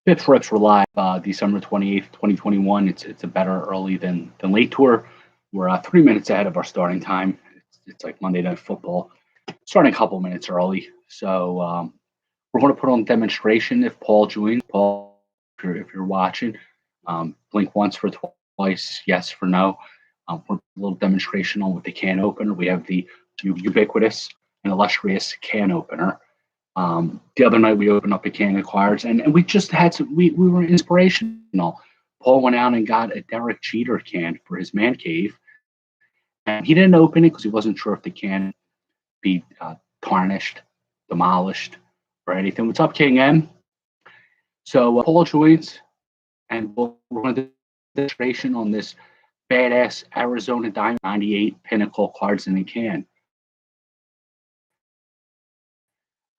BpsRps were live December 28th, 2021. It's a better early than late tour. We're 3 minutes ahead of our starting time. It's like Monday Night Football, starting a couple minutes early. So we're going to put on demonstration if Paul joins. Paul, if you're watching, blink once for twice, yes for no. We're a little demonstration on with the can opener. We have the ubiquitous and illustrious can opener. The other night we opened up a can of cards, and we just had some. We were inspirational. Paul went out and got a Derek Jeter can for his man cave, and he didn't open it because he wasn't sure if the can be tarnished, demolished, or anything. What's up, King M? So Paul joins, and we're going to do a demonstration on this badass Arizona Diamond 98 Pinnacle cards in a can.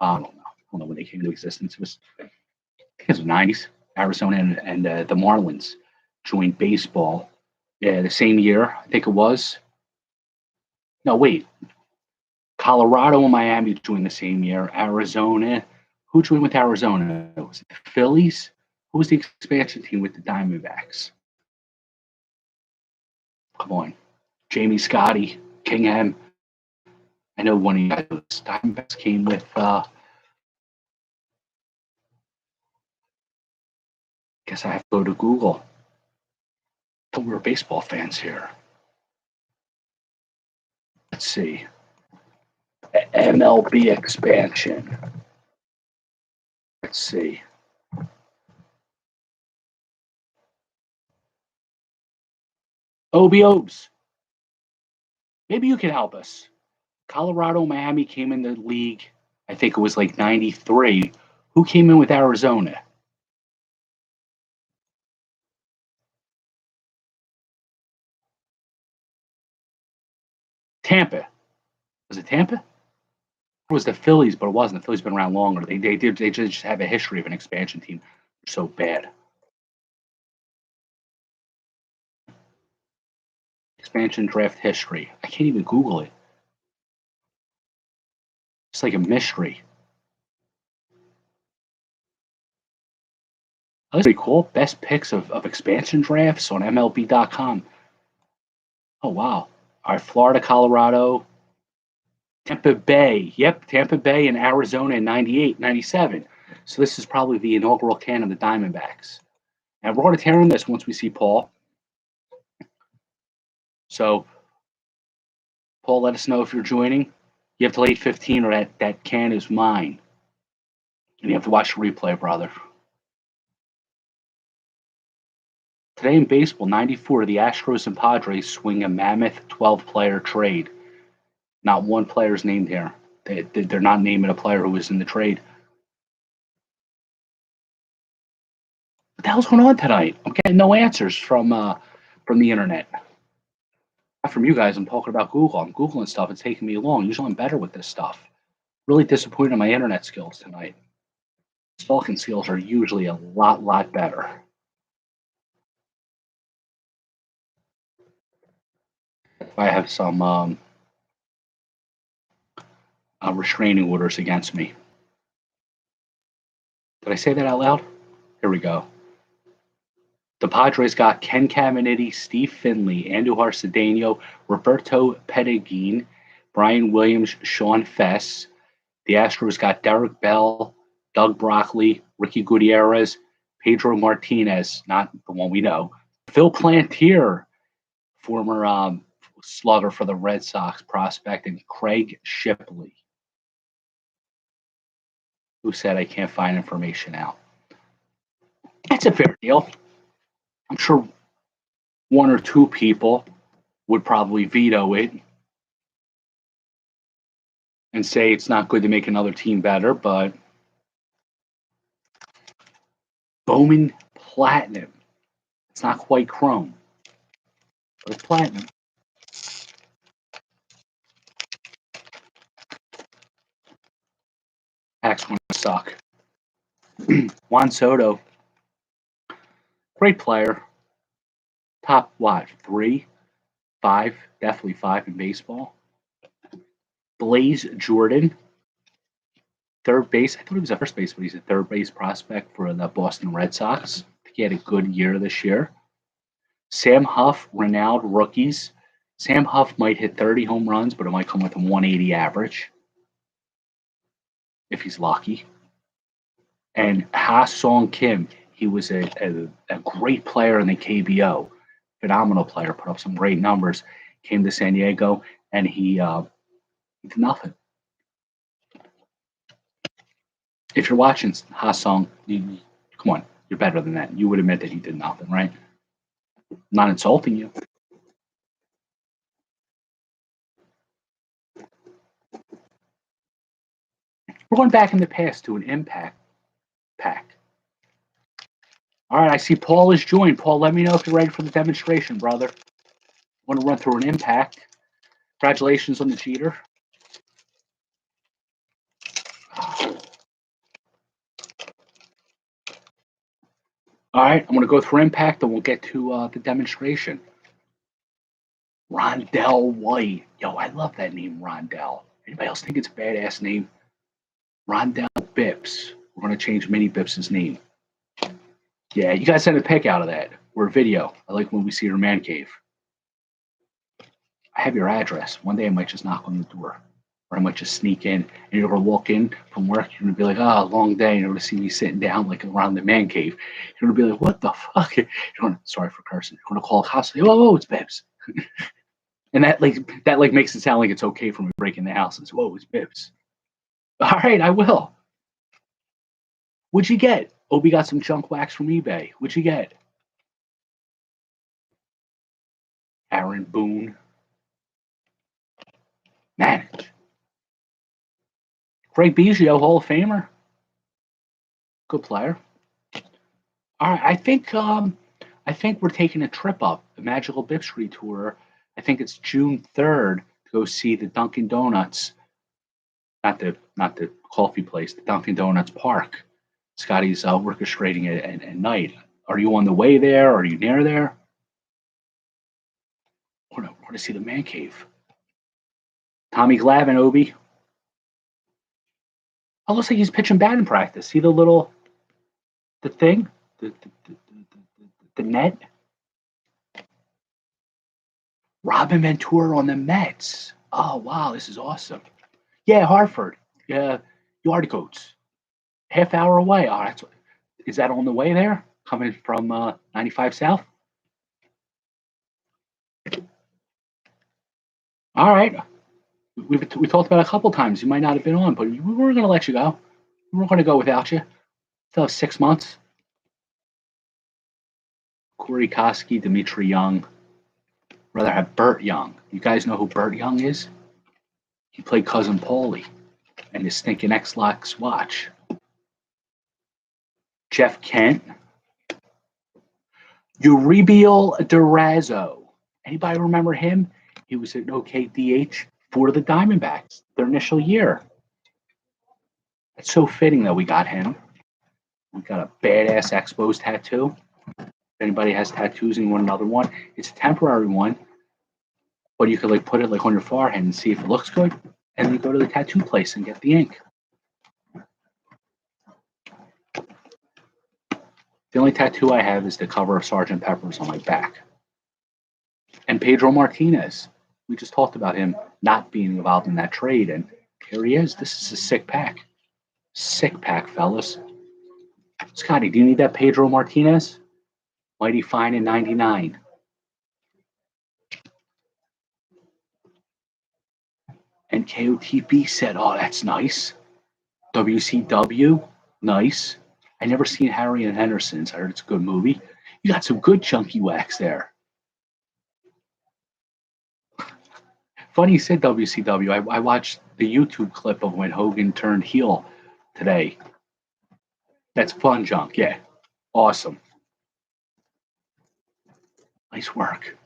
I don't know when they came into existence. It was the 90s. Arizona and the Marlins joined baseball the same year, I think it was. No, wait. Colorado and Miami joined the same year. Arizona. Who joined with Arizona? Was it the Phillies? Who was the expansion team with the Diamondbacks? Come on. Jamie Scotty, King M. I know one of you guys, Diamondbacks came with guess I have to go to Google. I thought we were baseball fans here. Let's see. MLB expansion. Let's see. OBOs. Maybe you can help us. Colorado, Miami came in the league. I think it was like 93. Who came in with Arizona? Tampa. Was it Tampa? It was the Phillies, but it wasn't. The Phillies been around longer. They just have a history of an expansion team. They're so bad. Expansion draft history. I can't even Google it. It's like a mystery. That's pretty cool. Best picks of expansion drafts on MLB.com. Oh, wow. All right, Florida, Colorado, Tampa Bay. Yep, Tampa Bay and Arizona in 98, 97. So this is probably the inaugural can of the Diamondbacks. And we're going to tear on this once we see Paul. So, Paul, let us know if you're joining. You have till 8:15 or that can is mine. And you have to watch the replay, brother. Today in baseball, 94, the Astros and Padres swing a mammoth 12-player trade. Not one player is named here. They're not naming a player who was in the trade. What the hell's going on tonight? I'm getting no answers from the internet. Not from you guys. I'm talking about Google. I'm Googling stuff. It's taking me long. Usually I'm better with this stuff. Really disappointed in my internet skills tonight. Stalking skills are usually a lot better. If I have some restraining orders against me. Did I say that out loud? Here we go. The Padres got Ken Caminiti, Steve Finley, Andujar Cedeno, Roberto Pediguin, Brian Williams, Sean Fess. The Astros got Derek Bell, Doug Broccoli, Ricky Gutierrez, Pedro Martinez, not the one we know, Phil Plantier, former slugger for the Red Sox prospect, and Craig Shipley, who said I can't find information out. That's a fair deal. I'm sure one or two people would probably veto it and say it's not good to make another team better, but Bowman Platinum. It's not quite chrome, but it's platinum. Packs going to suck. Juan Soto, great player. Top, what, 3, 5, definitely 5 in baseball. Blaze Jordan, third base. I thought he was a first base, but he's a third base prospect for the Boston Red Sox. I think he had a good year this year. Sam Huff, renowned rookies. Sam Huff might hit 30 home runs, but it might come with a 180 average if he's lucky. And Ha Song Kim, he was a great player in the KBO, phenomenal player, put up some great numbers. Came to San Diego, and he did nothing. If you're watching Ha Song, come on, you're better than that. You would admit that he did nothing, right? I'm not insulting you. We're going back in the past to an impact pack. All right, I see Paul has joined. Paul, let me know if you're ready for the demonstration, brother. I want to run through an impact. Congratulations on the cheater. All right, I'm going to go through impact, and we'll get to the demonstration. Rondell White. Yo, I love that name, Rondell. Anybody else think it's a badass name? Rondell Bips. We're going to change Mini Bips' name. Yeah, you guys send a pic out of that or a video. I like when we see your man cave. I have your address. One day I might just knock on the door, or I might just sneak in, and you're going to walk in from work. You're going to be like, oh, long day. And you're going to see me sitting down like around the man cave. You're going to be like, what the fuck? You're going to, sorry for cursing. You're going to call a house. Say, oh, it's Bips. And that makes it sound like it's okay for me breaking the house. And say, whoa, it's Bips. All right, I will. What'd you get? Obi got some junk wax from eBay. What'd you get? Aaron Boone. Manage. Craig Biggio, Hall of Famer. Good player. All right, I think we're taking a trip up the Magical Bipsree Tour. I think it's June 3rd to go see the Dunkin' Donuts. Not the coffee place, the Dunkin' Donuts Park. Scotty's orchestrating it at night. Are you on the way there? Are you near there? We're going to see the man cave. Tommy Glavine, Obi. Oh, looks like he's pitching batting practice. See the thing? The net? Robin Ventura on the Mets. Oh, wow, this is awesome. Yeah, Hartford. Yeah, Yardcoats. Half hour away. Oh, is that on the way there? Coming from 95 South? All right. We talked about it a couple times. You might not have been on, but we weren't going to let you go. We weren't going to go without you. Still have 6 months. Corey Koski, Dimitri Young. Rather have Burt Young. You guys know who Burt Young is? He played Cousin Paulie and his stinking X-Lax watch. Jeff Kent. Uribiel Durazo. Anybody remember him? He was an OKDH for the Diamondbacks, their initial year. It's so fitting that we got him. We got a badass Expos tattoo. If anybody has tattoos and you want another one, it's a temporary one, but you could put it on your forehead and see if it looks good, and then you go to the tattoo place and get the ink. The only tattoo I have is the cover of Sgt. Pepper's on my back. And Pedro Martinez. We just talked about him not being involved in that trade, and here he is. This is a sick pack. Sick pack, fellas. Scotty, do you need that Pedro Martinez? Mighty fine in 99. And KOTP said, oh, that's nice. WCW, nice. I never seen Harry and Henderson's. I heard it's a good movie. You got some good chunky wax there. Funny you said WCW. I watched the YouTube clip of when Hogan turned heel today. That's fun junk, yeah. Awesome. Nice work.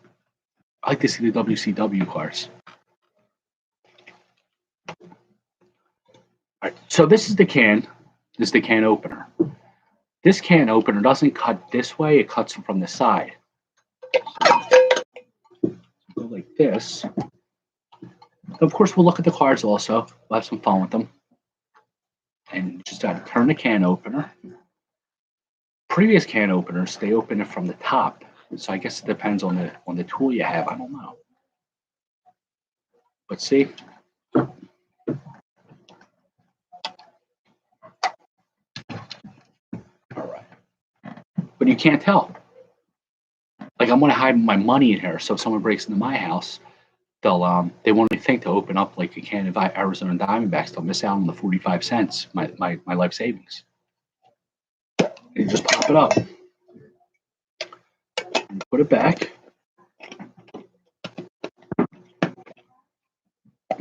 I like to see the WCW cards. All right, so this is the can. This is the can opener. This can opener doesn't cut this way, it cuts from the side. Go like this. Of course, we'll look at the cards also. We'll have some fun with them. And you just got to turn the can opener. Previous can openers, they open it from the top. So I guess it depends on the tool you have. I don't know. But see, all right. But you can't tell. Like I'm gonna hide my money in here, so if someone breaks into my house, they won't even think to open up like a can of Arizona Diamondbacks. They'll miss out on the 45 cents, my life savings. And you just pop it up, and put it back,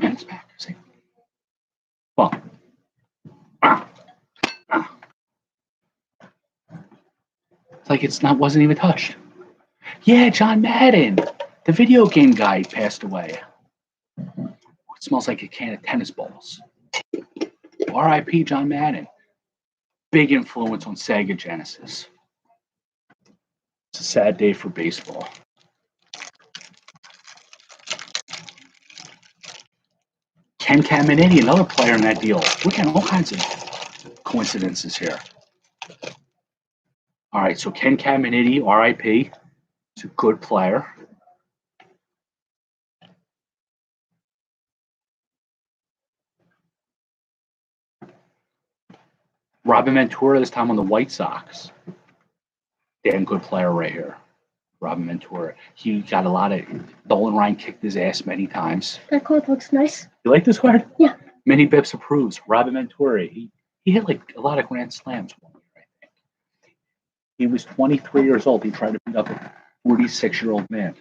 and it's back. See, well, it's like wasn't even touched. Yeah, John Madden, the video game guy, passed away. It smells like a can of tennis balls. R.I.P. John Madden. Big influence on Sega Genesis. It's a sad day for baseball. Ken Caminiti, another player in that deal. We're getting all kinds of coincidences here. All right, so Ken Caminiti, R.I.P. He's a good player. Robin Ventura, this time on the White Sox. Damn good player right here. Robin Ventura. He got a lot of. Nolan Ryan kicked his ass many times. That card looks nice. You like this card? Yeah. Many Bips approves. Robin Ventura. He hit like a lot of grand slams one year, I think. He was 23 years old. He tried to beat up a 46-year-old man.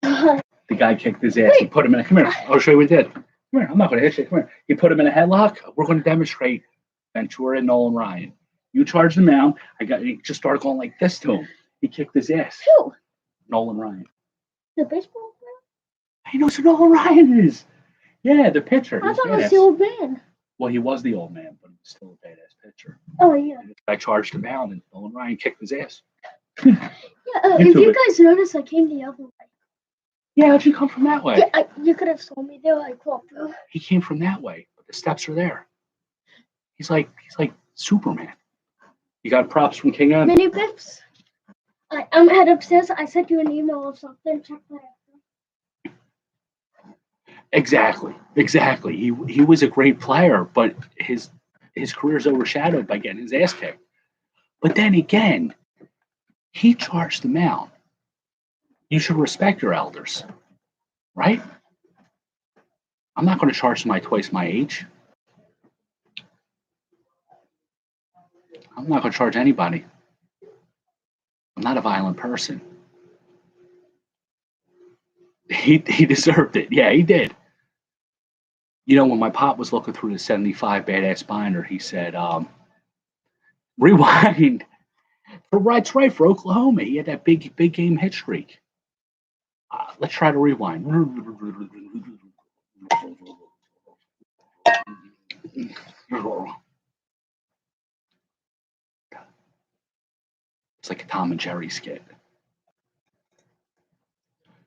The guy kicked his ass. He put him in a. Come here. I'll show you what he did. Come here. I'm not going to hit you. Come here. He put him in a headlock. We're going to demonstrate Ventura and Nolan Ryan. You charged him out. He just started going like this to him. He kicked his ass. Who? Nolan Ryan. The baseball player? I know who Nolan Ryan is. Yeah, the pitcher. I thought it was the old man. Well, he was the old man, but he was still a badass pitcher. Oh, yeah. I charged him out, and Nolan Ryan kicked his ass. Yeah, if you guys notice, I came the other way. Yeah, how'd you come from that way? Yeah, you could have saw me there. I walked through. He came from that way, but the steps are there. He's like Superman. You got props from King M. Mini Bips. I'm head upstairs. I sent you an email or something. Check that out. Exactly. He was a great player, but his career's overshadowed by getting his ass kicked. But then again, he charged them out. You should respect your elders, right? I'm not going to charge somebody twice my age. I'm not going to charge anybody. I'm not a violent person. He deserved it. Yeah, he did. You know, when my pop was looking through the 75 badass binder, he said, rewind. That's right, for Oklahoma. He had that big game hit streak. Let's try to rewind. It's like a Tom and Jerry skit.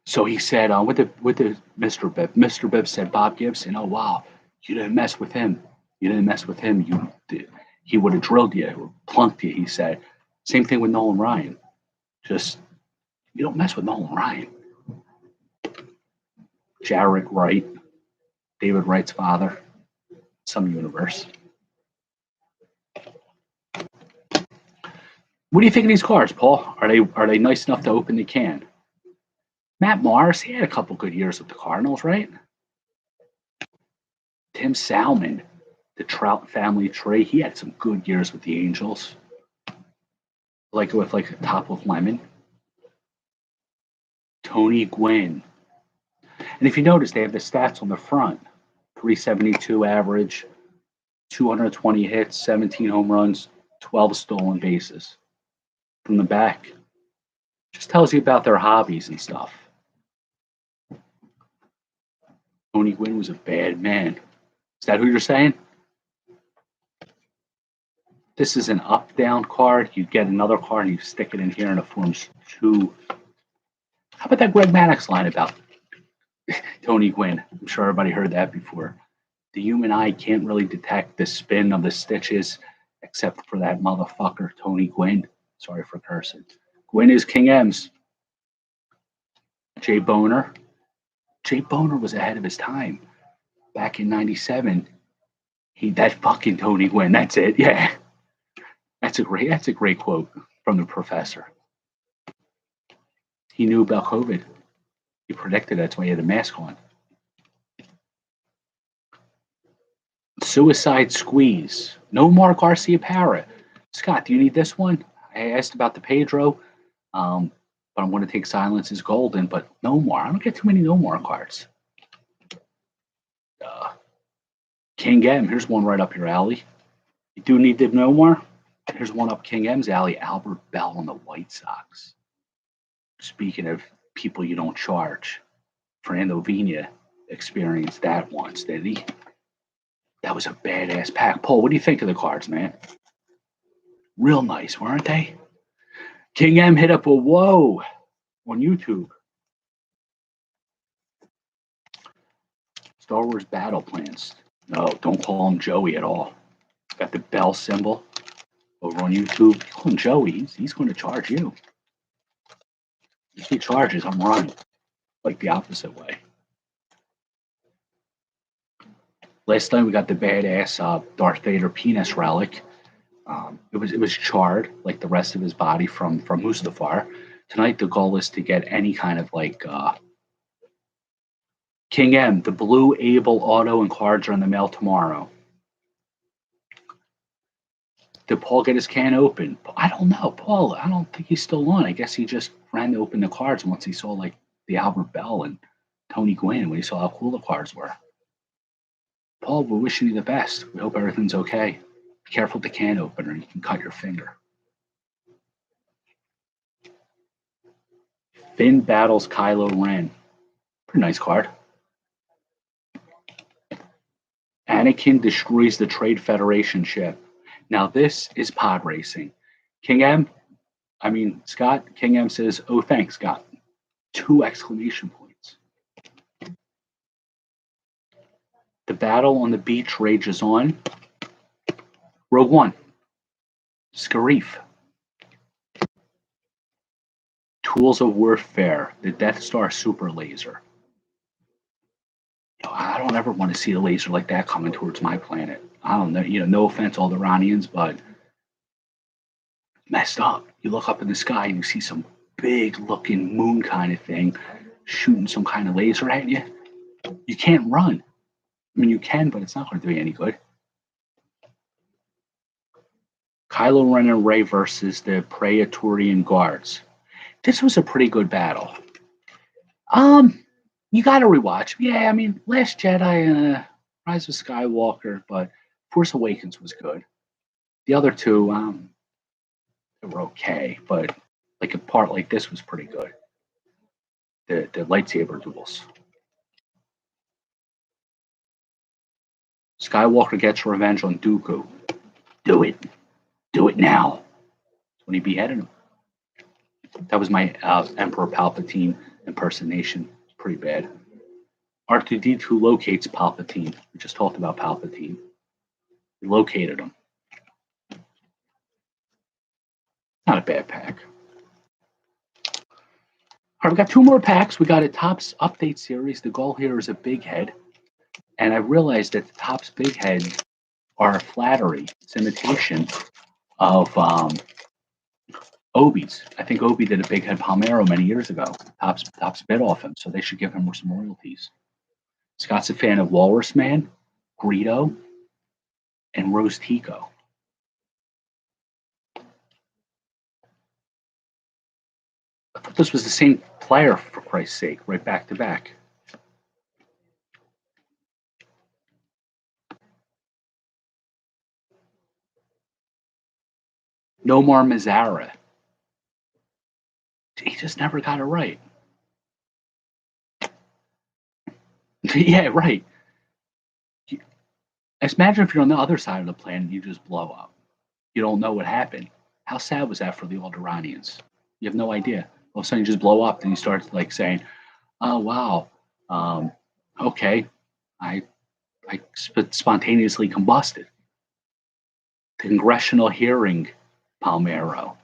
So he said, with the Mr. Bibb. Mr. Bibb said, Bob Gibson, oh wow, you didn't mess with him. You didn't mess with him. He would have drilled you or plunked you. He said, same thing with Nolan Ryan. Just you don't mess with Nolan Ryan. Jarek Wright, David Wright's father, some universe. What do you think of these cards, Paul? Are they nice enough to open the can? Matt Morris, he had a couple good years with the Cardinals, right? Tim Salmon, the Trout family tree, he had some good years with the Angels. Like with a top of lemon. Tony Gwynn. And if you notice, they have the stats on the front. 372 average, 220 hits, 17 home runs, 12 stolen bases. From the back, just tells you about their hobbies and stuff. Tony Gwynn was a bad man. Is that who you're saying? This is an up-down card. You get another card and you stick it in here and it forms two. How about that Greg Maddox line about Tony Gwynn? I'm sure everybody heard that before. The human eye can't really detect the spin of the stitches except for that motherfucker, Tony Gwynn. Sorry for cursing. Gwynn is King M's. Jay Boner. Jay Boner was ahead of his time. Back in 97, that fucking Tony Gwynn, that's it. Yeah. That's a great quote from the professor. He knew about COVID. He predicted that's why he had a mask on. Suicide Squeeze. No more Garcia Parra. Scott, do you need this one? I asked about the Pedro, but I'm going to take Silence is Golden, but no more. I don't get too many no more cards. King M, here's one right up your alley. You do need the no more? Here's one up King M's alley, Albert Bell on the White Sox. Speaking of people you don't charge, Fernando Vina experienced that once, did he? That was a badass pack. Paul, what do you think of the cards, man? Real nice, weren't they? King M hit up a whoa on YouTube. Star Wars battle plans. No, don't call him Joey at all. Got the bell symbol over on YouTube. Call him Joey. He's going to charge you. If he charges, I'm running. Like the opposite way. Last time we got the badass Darth Vader penis relic. It was charred like the rest of his body from Mustafar. Tonight the goal is to get any kind of like King M. The blue Able auto and cards are in the mail tomorrow. Did Paul get his can open? I don't know, Paul. I don't think he's still on. I guess he just ran to open the cards once he saw like the Albert Bell and Tony Gwynn when he saw how cool the cards were. Paul, we're wishing you the best. We hope everything's okay. Be careful with the can opener. You can cut your finger. Finn battles Kylo Ren. Pretty nice card. Anakin destroys the Trade Federation ship. Now this is pod racing. Scott, King M says, oh, thanks, Scott. 2 exclamation points. The battle on the beach rages on. Rogue One. Scarif. Tools of Warfare. The Death Star Super Laser. I don't ever want to see a laser like that coming towards my planet. I don't know, no offense to all the Iranians, but messed up. You look up in the sky and you see some big looking moon kind of thing shooting some kind of laser at you. You can't run. I mean, you can, but it's not going to do you any good. Kylo Ren and Rey versus the Praetorian Guards. This was a pretty good battle. You got to rewatch. Yeah, I mean, Last Jedi, Rise of Skywalker, but Force Awakens was good. The other two, they were okay, but like a part like this was pretty good. The lightsaber duels. Skywalker gets revenge on Dooku. Do it. Do it now. That's when he beheaded him. That was my Emperor Palpatine impersonation. It's pretty bad. R2-D2 locates Palpatine. We just talked about Palpatine. He located him. Not a bad pack. All right, we got 2 more packs. We got a Topps update series. The goal here is a big head. And I realized that the Topps big heads are a flattery. It's imitation of Obi's. I think Obi did a big head Palmero many years ago. Topps bid off him, so they should give him some royalties. Scott's a fan of Walrus Man, Greedo, and Rose Tico. I thought this was the same player, for Christ's sake, right back to back. Nomar Mazara. He just never got it right. Yeah, right. Imagine if you're on the other side of the planet and you just blow up. You don't know what happened. How sad was that for the Alderanians? You have no idea. All of a sudden you just blow up and you start like saying, oh, wow, okay, I like spontaneously combusted. The congressional hearing, Palmero.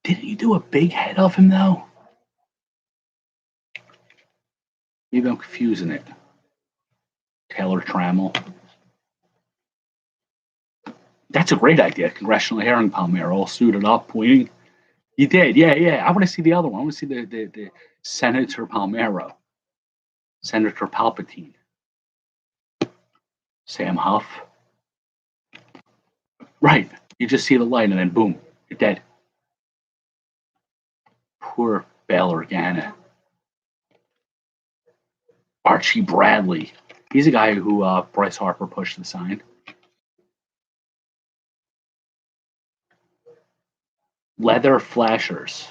Didn't you do a big head of him though? Maybe I'm confusing it. Taylor Trammell. That's a great idea. Congressional hearing, Palmero, all suited up, pointing. You did, yeah. I want to see the other one. I want to see the Senator Palmero, Senator Palpatine, Sam Huff. Right. You just see the light and then boom, you're dead. Poor Bail Organa. Archie Bradley. He's a guy who Bryce Harper pushed the sign. Leather flashers.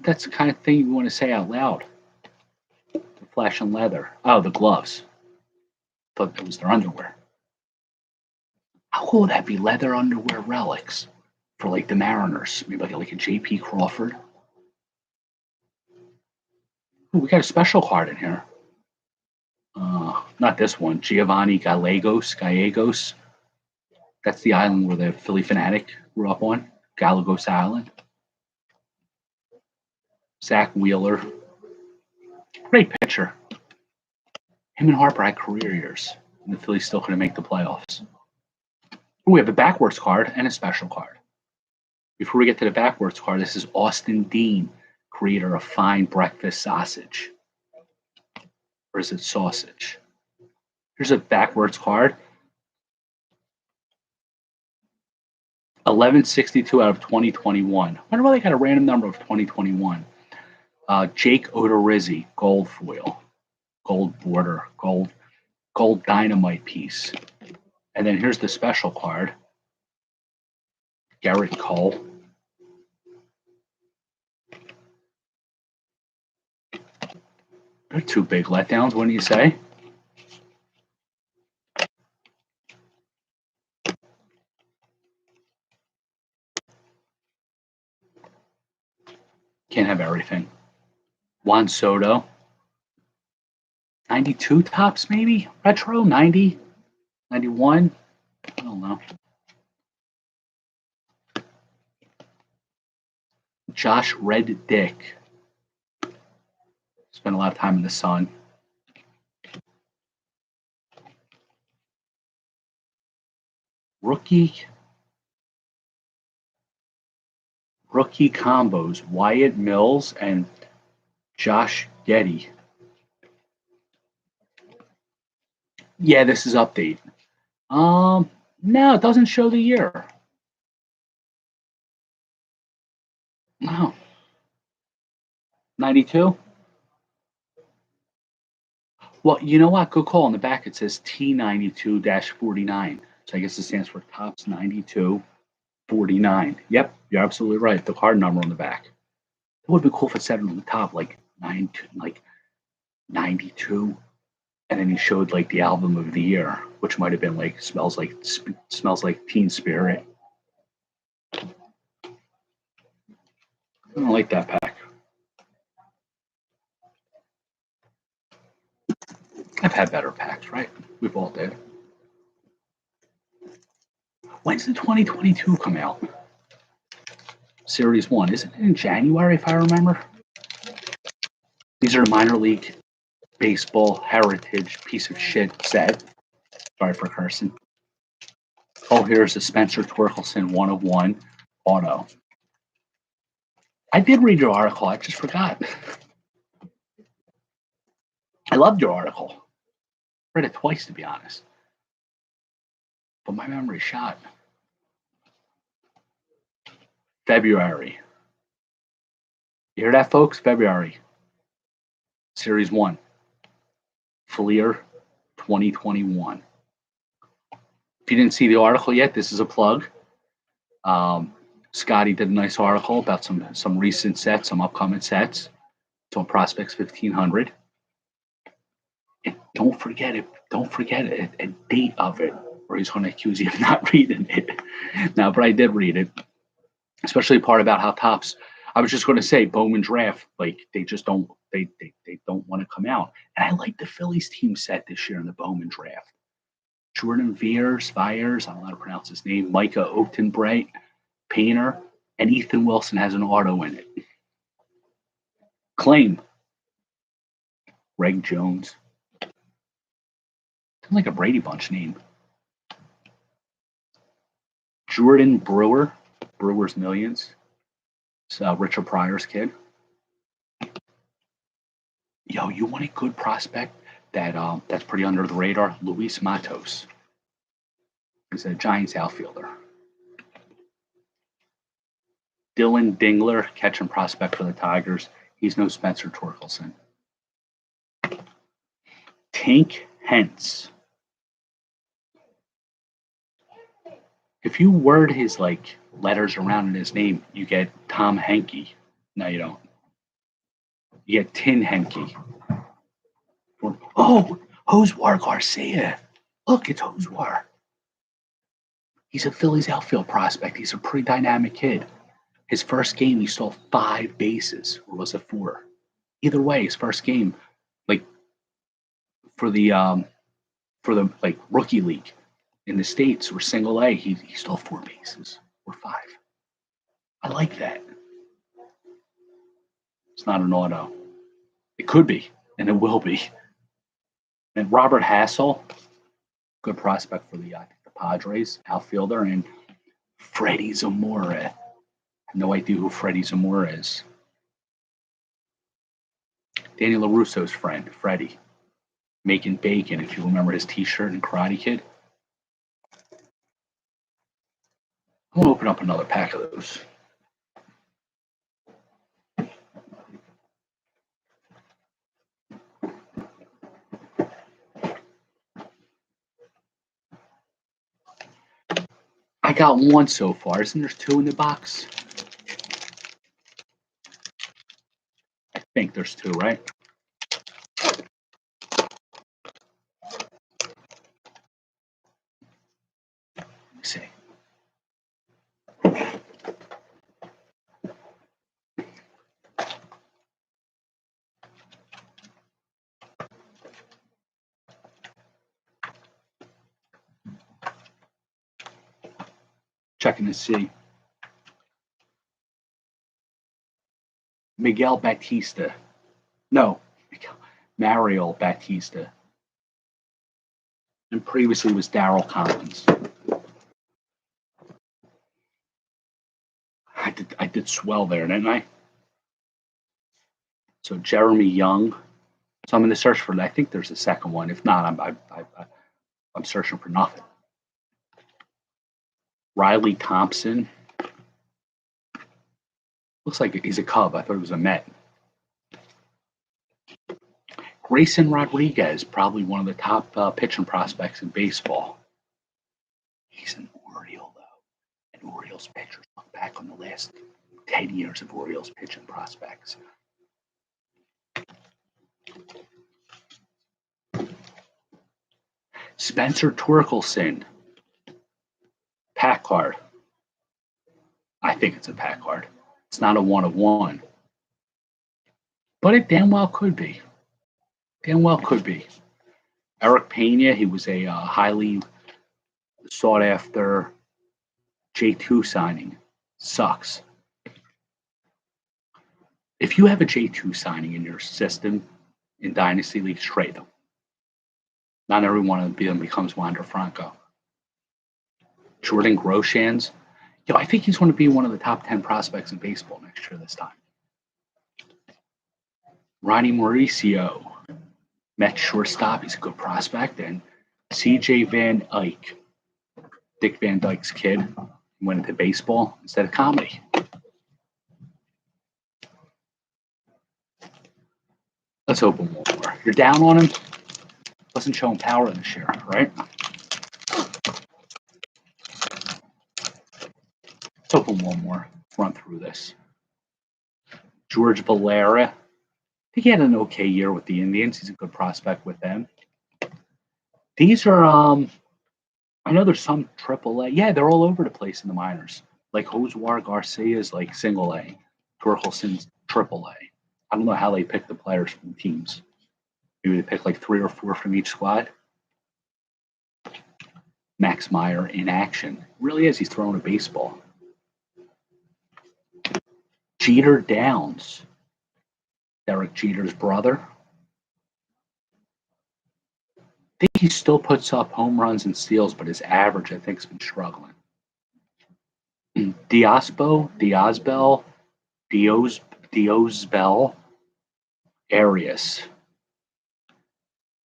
That's the kind of thing you want to say out loud. They're flashing leather. Oh, the gloves. Thought that was their underwear. How cool would that be? Leather underwear relics for like the Mariners. Maybe like a J.P. Crawford. Ooh, we got a special card in here. Not this one. Giovanni Gallegos. That's the island where the Philly Fanatic grew up on. Gallegos Island. Zach Wheeler. Great pitcher. Him and Harper had career years, and the Phillies still couldn't make the playoffs. Ooh, we have a backwards card and a special card. Before we get to the backwards card, this is Austin Dean, creator of Fine Breakfast Sausage. Or is it sausage? Here's a backwards card. 1162 out of 2021. I wonder why they got a random number of 2021. Jake Odorizzi, gold foil, gold border, gold dynamite piece. And then here's the special card. Garrett Cole. They're two big letdowns, wouldn't you say? Can't have everything. Juan Soto. 92 tops, maybe? Retro? 90? 91? I don't know. Josh Reddick. Spent a lot of time in the sun. Rookie combos. Wyatt Mills and Josh Getty. Yeah, this is update. No, it doesn't show the year. No. 92? Well, you know what? Good call. On the back, it says T92-49. So I guess it stands for Tops 92-49. Yep, you're absolutely right. The card number on the back. It would be cool if it said it on the top, like 92. And then he showed like the album of the year, which might have been like smells like Teen Spirit. I don't like that pack. I've had better packs, right? We've all did. When's the 2022 come out? Series 1. Isn't it in January, if I remember? These are the minor league baseball heritage piece of shit set. Sorry for cursing. Oh, here's a Spencer Torkelson 1 of 1 auto. I did read your article. I just forgot. I loved your article. Read it twice, to be honest. But my memory's shot. February. You hear that, folks? February. Series 1. Fleer 2021. If you didn't see the article yet, this is a plug. Scotty did a nice article about some recent sets, some upcoming sets. It's on Prospects 1500. And don't forget it. Don't forget it. A date of it, or he's going to accuse you of not reading it. No, but I did read it, especially the part about how Tops. I was just going to say Bowman draft, like they They don't want to come out. And I like the Phillies team set this year in the Bowman draft. Jordan Viers, I don't know how to pronounce his name, Micah Oakton-Bright, Painter, and Ethan Wilson has an auto in it. Claim. Greg Jones. Sounds like a Brady Bunch name. Jordan Brewer, Brewer's Millions. It's Richard Pryor's kid. Yo, you want a good prospect that's pretty under the radar? Luis Matos. He's a Giants outfielder. Dylan Dingler, catching prospect for the Tigers. He's no Spencer Torkelson. Tank Hentz. If you word his letters around in his name, you get Tom Henke. No, you don't. You get Tin Henke. Oh, Joswar Garcia. Look, it's Joswar. He's a Phillies outfield prospect. He's a pretty dynamic kid. His first game, he stole 5 bases, or was it 4? Either way, his first game, for the rookie league in the States or single A, he stole 4 bases or 5. I like that. It's not an auto. It could be, and it will be. And Robert Hassel, good prospect for the Padres, outfielder, and Freddie Zamora. I have no idea who Freddie Zamora is. Danny LaRusso's friend, Freddie. Making bacon, if you remember his t-shirt in Karate Kid. I'm going to open up another pack of those. I got 1 so far. Isn't there 2 in the box? I think there's 2, right? Let me see. Checking to see. Miguel Batista. No, Mario Batista. And previously was Darryl Collins. I did swell there, didn't I? So Jeremy Young. So I'm going to search for that. I think there's a second one. If not, I'm searching for nothing. Riley Thompson. Looks like he's a Cub. I thought it was a Met. Grayson Rodriguez, probably one of the top pitching prospects in baseball. He's an Oriole, though. And Orioles pitchers look back on the last 10 years of Orioles pitching prospects. Spencer Torkelson. Pack card. I think it's a pack card. It's not a 1/1. But it damn well could be. Damn well could be. Eric Pena, he was a highly sought after J2 signing. Sucks. If you have a J2 signing in your system in Dynasty Leagues, trade them. Not every one of them becomes Wander Franco. Jordan Groshans. Yo, I think he's going to be one of the top 10 prospects in baseball next year this time. Ronnie Mauricio, Mets shortstop. He's a good prospect. And CJ Van Eyck, Dick Van Dyke's kid, went into baseball instead of comedy. Let's open one more. You're down on him? Wasn't showing power this year, right? Let's open one more. Run through this. George Valera. I think he had an okay year with the Indians. He's a good prospect with them. These are, I know there's some AAA. Yeah, they're all over the place in the minors. Like Joswar Garcia's like single A. Torkelson's AAA. I don't know how they pick the players from teams. Maybe they pick like 3 or 4 from each squad. Max Meyer in action. Really is. He's throwing a baseball. Jeter Downs. Derek Jeter's brother. I think he still puts up home runs and steals, but his average, I think, has been struggling. Diosbell, Arias.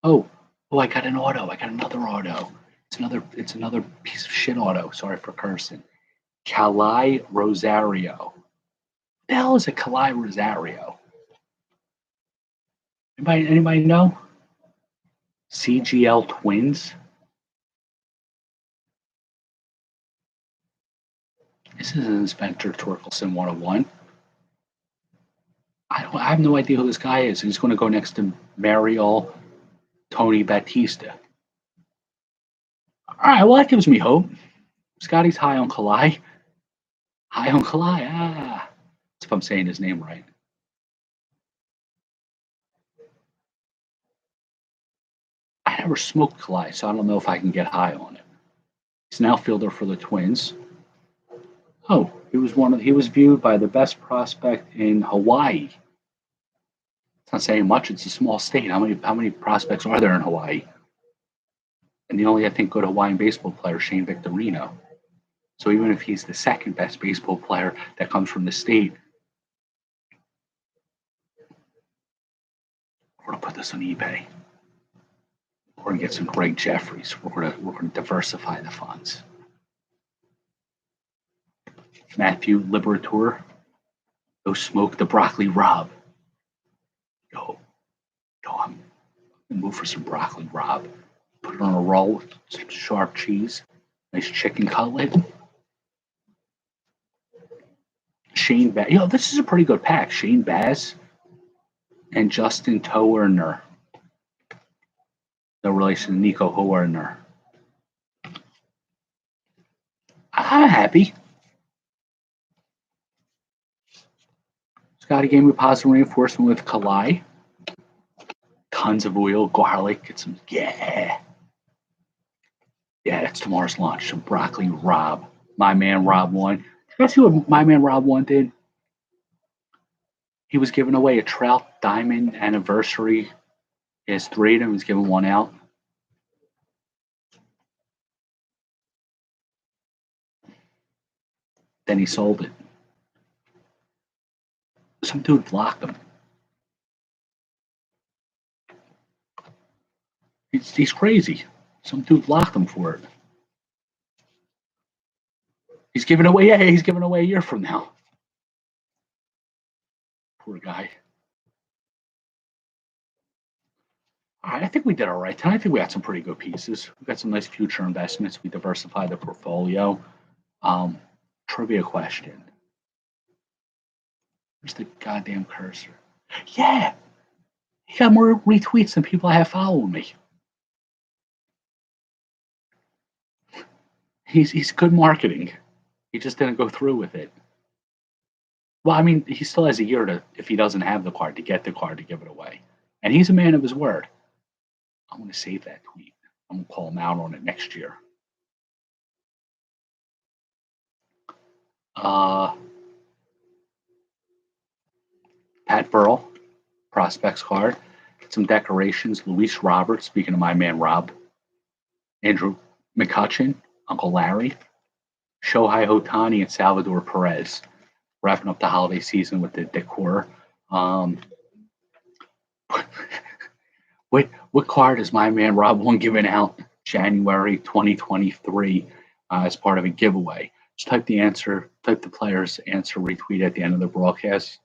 Oh, I got an auto. I got another auto. It's another piece of shit auto. Sorry for cursing. Kalai Rosario. What the hell is a Kalai Rosario? Anybody know? CGL Twins. This is an Spencer Torkelson 101. I have no idea who this guy is. He's going to go next to Mariel Tony Batista. All right, well, that gives me hope. Scotty's high on Kalai. High on Kalai. That's if I'm saying his name right. I never smoked Kalai, so I don't know if I can get high on it. He's an outfielder for the Twins. Oh, he was viewed by the best prospect in Hawaii. It's not saying much. It's a small state. How many prospects are there in Hawaii? And the only, I think, good Hawaiian baseball player is Shane Victorino. So even if he's the second best baseball player that comes from the state, we're gonna put this on eBay. We're gonna get some Greg Jeffries. We're gonna diversify the funds. Matthew Liberator. Go smoke the broccoli Rob. Yo, I'm gonna move for some broccoli Rob. Put it on a roll with some sharp cheese. Nice chicken cutlet. Shane Bass. This is a pretty good pack. Shane Bass and Justin Toerner. No relation to Nico Hoerner. I'm happy. Scotty gave me positive reinforcement with Kalai. Tons of oil, garlic, get some, yeah, that's tomorrow's lunch. Some broccoli Rob. My man Rob won. You guys see what my man Rob won did? He was giving away a Trout Diamond anniversary. He has 3 of them. He's giving 1 out. Then he sold it. Some dude blocked him. He's crazy. Some dude blocked him for it. He's giving away. Yeah, he's giving away a year from now. Poor guy. All right, I think we did all right tonight. I think we got some pretty good pieces. We got some nice future investments. We diversified the portfolio. Trivia question. Where's the goddamn cursor? Yeah, he got more retweets than people I have following me. He's good marketing. He just didn't go through with it. Well, I mean, he still has a year to, if he doesn't have the card, to get the card to give it away. And he's a man of his word. I'm going to save that tweet. I'm going to call him out on it next year. Pat Burrell, prospects card. Some decorations. Luis Roberts, speaking of my man Rob. Andrew McCutcheon, Uncle Larry. Shohei Ohtani and Salvador Perez. Wrapping up the holiday season with the decor. What card is my man Rob won giving out January 2023 as part of a giveaway? Just type the player's answer, retweet at the end of the broadcast.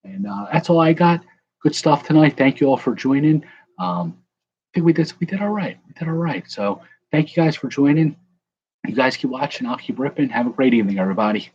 And that's all I got. Good stuff tonight. Thank you all for joining. I think we did all right. We did all right. So thank you guys for joining. You guys keep watching. I'll keep ripping. Have a great evening, everybody.